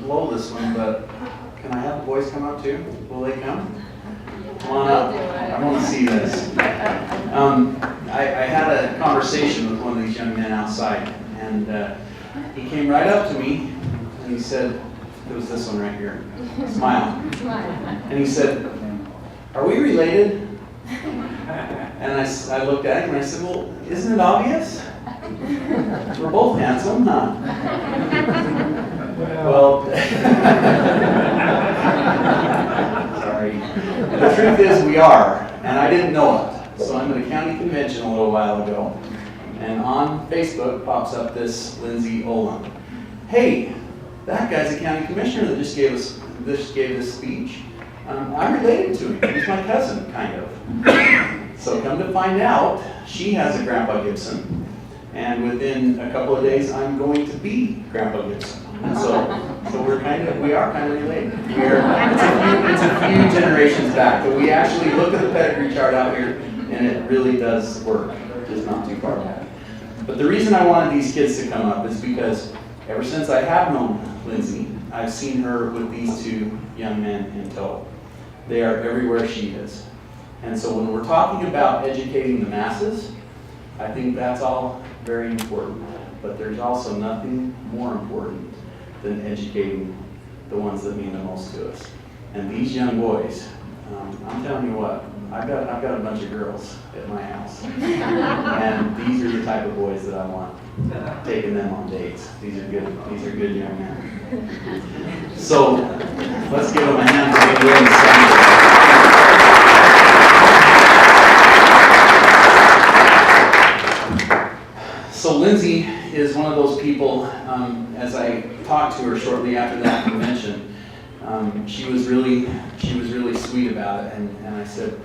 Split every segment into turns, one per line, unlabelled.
blow this one, but can I have the boys come up too? Will they come? Come on up. I want to see this. I had a conversation with one of these young men outside, and he came right up to me, and he said, it was this one right here, smile. And he said, "Are we related?" And I looked at him and I said, "Well, isn't it obvious? We're both handsome, huh?" Well, sorry. The truth is we are, and I didn't know it. So I'm at a county convention a little while ago, and on Facebook pops up this Lindsey Olin. Hey, that guy's a county commissioner that just gave this speech. I'm related to him. He's my cousin, kind of. So come to find out, she has a Grandpa Gibson, and within a couple of days, I'm going to be Grandpa Gibson. And so we are kind of related. It's a few generations back, but we actually look at the pedigree chart out here, and it really does work, just not too far back. But the reason I wanted these kids to come up is because ever since I have known Lindsey, I've seen her with these two young men in tow. They are everywhere she is. And so when we're talking about educating the masses, I think that's all very important. But there's also nothing more important than educating the ones that mean the most to us. And these young boys, I'm telling you what, I've got a bunch of girls at my house. And these are the type of boys that I want taking them on dates. These are good young men. So let's give them a hand to get ready to stand. So Lindsey is one of those people, as I talked to her shortly after that convention, she was really sweet about it, and I said,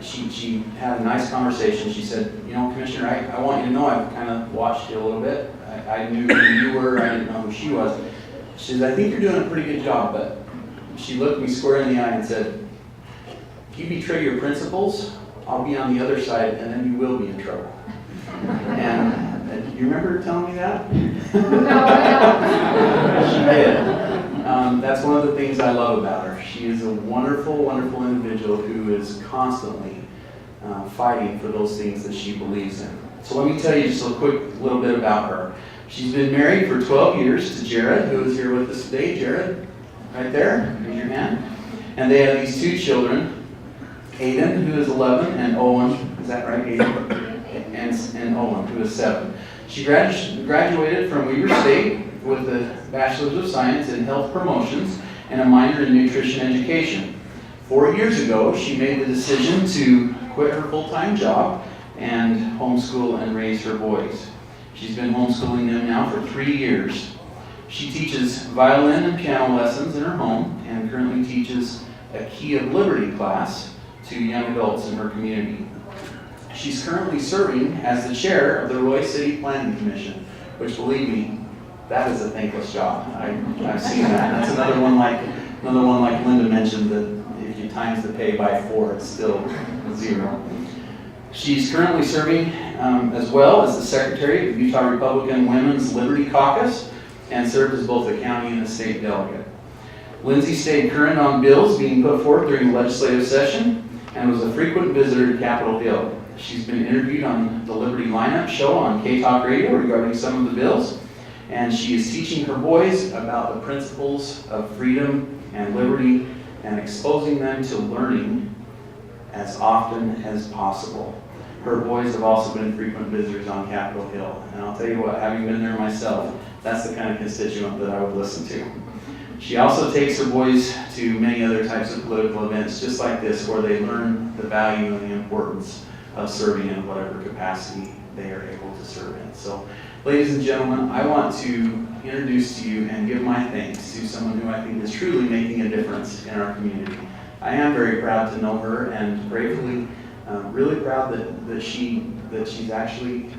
she had a nice conversation. She said, Commissioner, I want you to know I've kind of watched you a little bit. I knew who you were, I didn't know who she was. She said, I think you're doing a pretty good job, but she looked me square in the eye and said, if you betray your principles, I'll be on the other side, and then you will be in trouble. And you remember telling me that?
No, I don't.
She did. That's one of the things I love about her. She is a wonderful, wonderful individual who is constantly fighting for those things that she believes in. So let me tell you just a quick little bit about her. She's been married for 12 years to Jared, who is here with us today. Jared, right there, raise your hand. And they have these two children, Aiden, who is 11, and Owen, is that right, Aiden? And Owen, who is 7. She graduated from Weber State with a Bachelor's of Science in Health Promotions and a minor in Nutrition Education. 4 years ago, she made the decision to quit her full-time job and homeschool and raise her boys. She's been homeschooling them now for 3 years. She teaches violin and piano lessons in her home and currently teaches a Key of Liberty class to young adults in her community. She's currently serving as the chair of the Roy City Planning Commission, which, believe me, that is a thankless job. I've seen that. That's another one like Linda mentioned, that if you times the pay by 4, it's still 0. She's currently serving as well as the secretary of the Utah Republican Women's Liberty Caucus and served as both a county and a state delegate. Lindsey stayed current on bills being put forth during the legislative session and was a frequent visitor to Capitol Hill. She's been interviewed on the Liberty Lineup show on K-Talk Radio regarding some of the bills, and she is teaching her boys about the principles of freedom and liberty and exposing them to learning as often as possible. Her boys have also been frequent visitors on Capitol Hill, and I'll tell you what, having been there myself, that's the kind of constituent that I would listen to. She also takes her boys to many other types of political events just like this, where they learn the value and the importance of serving in whatever capacity they are able to serve in. So, ladies and gentlemen, I want to introduce to you and give my thanks to someone who I think is truly making a difference in our community. I am very proud to know her, and gratefully, really proud that she's actually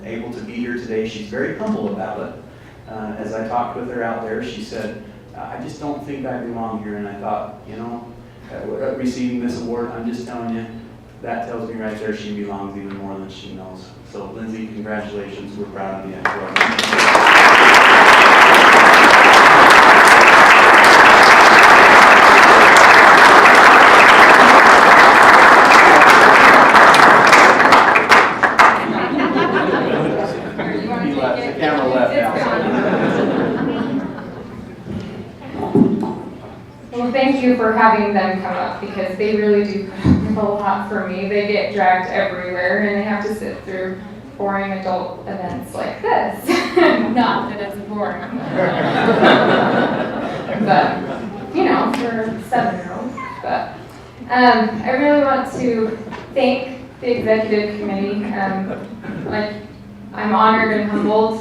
able to be here today. She's very humble about it. As I talked with her out there, she said, I just don't think I belong here. And I thought, receiving this award, I'm just telling you, that tells me right there she belongs even more than she knows. So Lindsey, congratulations. We're proud of you.
Well, thank you for having them come up because they really do put up with a lot for me. They get dragged everywhere and they have to sit through boring adult events like this. Not that it's boring. But, you know, for a 7-year-old. But I really want to thank the executive committee. I'm honored and humbled.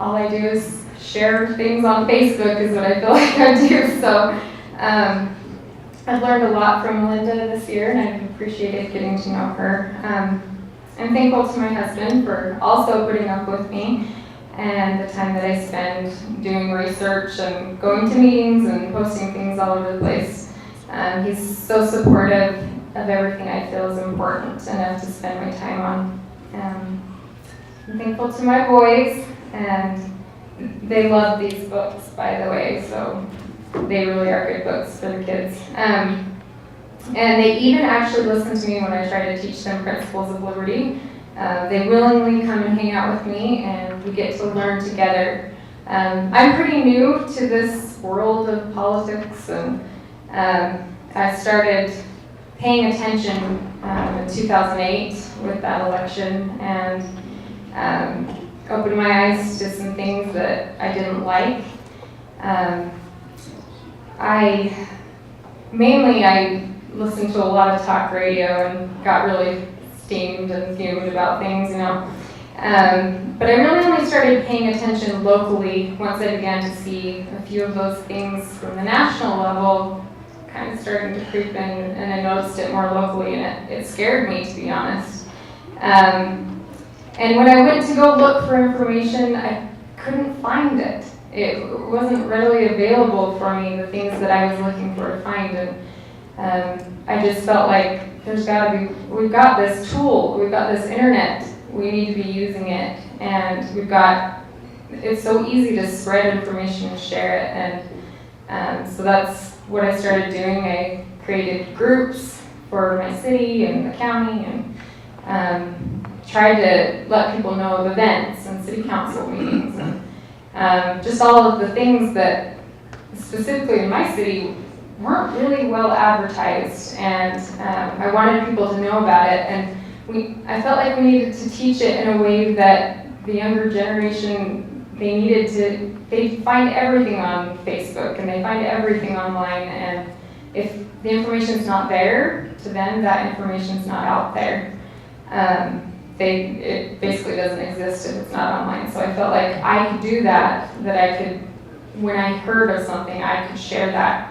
All I do is share things on Facebook is what I feel like I do. So I've learned a lot from Linda this year, and I've appreciated getting to know her. I'm thankful to my husband for also putting up with me and the time that I spend doing research and going to meetings and posting things all over the place. He's so supportive of everything I feel is important enough to spend my time on. I'm thankful to my boys, and they love these books, by the way, so they really are good books for the kids. And they even actually listen to me when I try to teach them principles of liberty. They willingly come and hang out with me, and we get to learn together. I'm pretty new to this world of politics, and I started paying attention in 2008 with that election, and opened my eyes to some things that I didn't like. I listened to a lot of talk radio and got really steamed and fumed about things, you know. But I really only started paying attention locally once I began to see a few of those things from the national level kind of starting to creep in, and I noticed it more locally, and it scared me, to be honest. And when I went to go look for information, I couldn't find it. It wasn't readily available for me, the things that I was looking for to find. And I just felt like we've got this tool, we've got this internet, we need to be using it. And it's so easy to spread information and share it. And so that's what I started doing. I created groups for my city and the county, and tried to let people know of events and city council meetings and just all of the things that specifically in my city weren't really well advertised, and I wanted people to know about it, and I felt like we needed to teach it in a way that the younger generation, they find everything on Facebook and they find everything online, and if the information's not there to them, that information's not out there. It basically doesn't exist if it's not online. So I felt like I could do that I could, when I heard of something, I could share that.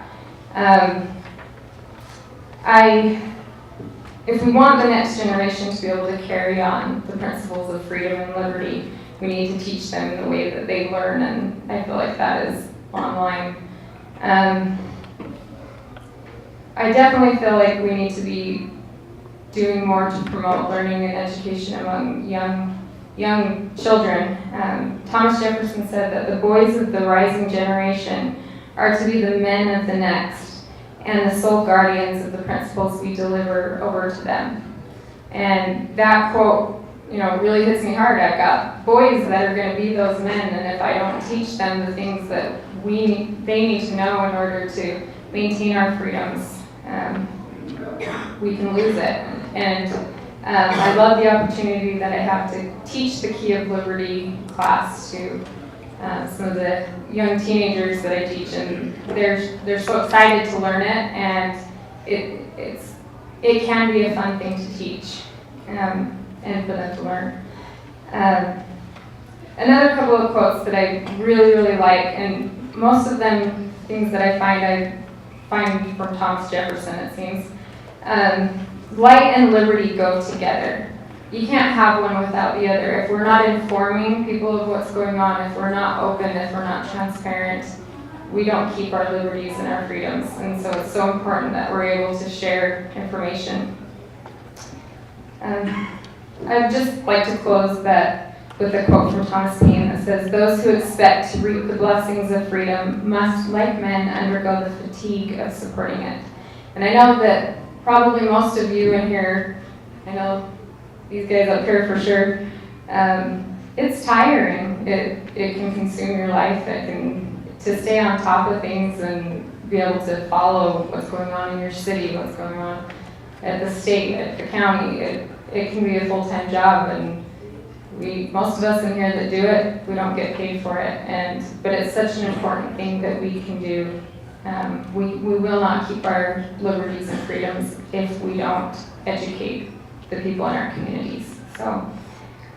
If we want the next generation to be able to carry on the principles of freedom and liberty, we need to teach them in the way that they learn, and I feel like that is online. I definitely feel like we need to be doing more to promote learning and education among young children. Thomas Jefferson said that the boys of the rising generation are to be the men of the next and the sole guardians of the principles we deliver over to them. And that quote, really hits me hard. I've got boys that are going to be those men, and if I don't teach them the things that they need to know in order to maintain our freedoms, we can lose it. And I love the opportunity that I have to teach the Key of Liberty class to some of the young teenagers that I teach, and they're so excited to learn it, and it can be a fun thing to teach and for them to learn. Another couple of quotes that I really, really like, and most of them things that I find from Thomas Jefferson, it seems. Light and liberty go together. You can't have one without the other. If we're not informing people of what's going on, if we're not open, if we're not transparent, we don't keep our liberties and our freedoms. And so it's so important that we're able to share information. I'd just like to close that with a quote from Thomas Paine that says, "Those who expect to reap the blessings of freedom must, like men, undergo the fatigue of supporting it." And I know that probably most of you in here, I know these guys up here for sure, it's tiring. It can consume your life. It can to stay on top of things and be able to follow what's going on in your city, what's going on at the state, at the county. It can be a full-time job, and most of us in here that do it, we don't get paid for it. But it's such an important thing that we can do. We will not keep our liberties and freedoms if we don't educate the people in our communities. So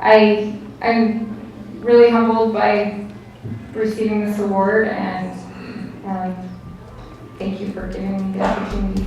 I'm really humbled by receiving this award, and thank you for giving me the opportunity.